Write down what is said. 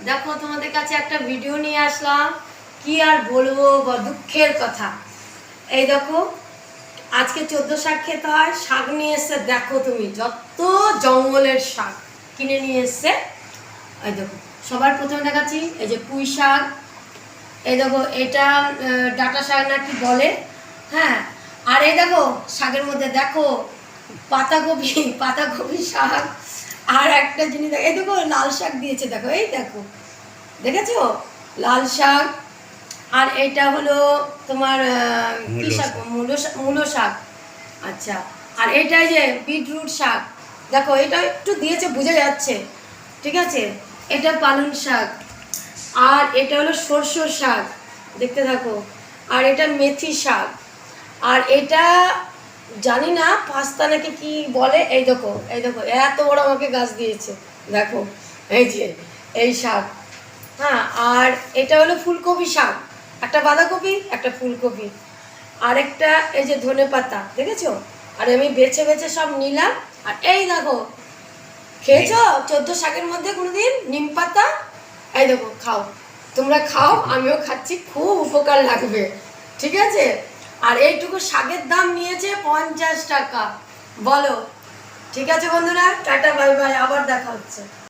দেখো তোমাদের কাছে একটা ভিডিও নিয়ে আসলাম। কি আর বলবো, দুঃখের কথা। এই দেখো, আজকে 14 শাক খেতে হয়, শাক নিয়ে এসছে। দেখো তুমি, যত জঙ্গলের শাক কিনে নিয়ে এসছে। এই দেখো, সবার প্রথমে দেখাচ্ছি, এই যে পুঁই শাক। এই দেখো, এটা ডাঁটা শাক না কি বলে, হ্যাঁ। আর এই দেখো, শাকের মধ্যে দেখো পাতাকপি শাক। আর একটা জিনিস দেখো, এই দেখো লাল শাক দিয়েছে, দেখো এই দেখো, দেখেছো লাল শাক। আর এটা হলো তোমার কি শাক, মূলো শাক। আচ্ছা, আর এইটা যে বিটরুট শাক, দেখো এটা একটু দিয়েছে, বোঝা যাচ্ছে, ঠিক আছে। এটা পালং শাক। আর এটা হলো সরষের শাক, দেখতে থাকো। আর এটা মেথি শাক। আর এটা জানি না পাস্তা নাকি কি বলে। এই দেখো, এই দেখো, এত বড় আমাকে গাছ দিয়েছে, দেখো এই যে এই শাক। হ্যাঁ, আর এটা হলো ফুলকপি শাক, একটা বাঁধাকপি একটা ফুলকপি। আরেকটা এই যে ধনে পাতা, দেখেছো। আর আমি বেছে বেছে সব নিলাম। আর এই দেখো, খেয়েছো 14 শাকের মধ্যে কোনোদিন নিম পাতা? এই দেখো, খাও, তোমরা খাও, আমিও খাচ্ছি, খুব উপকার লাগবে, ঠিক আছে। আর এইটুকু শাকের দাম নিয়েছে 50 টাকা, বলো। ঠিক আছে বন্ধুরা, টাটা বাই বাই, আবার দেখা হচ্ছে।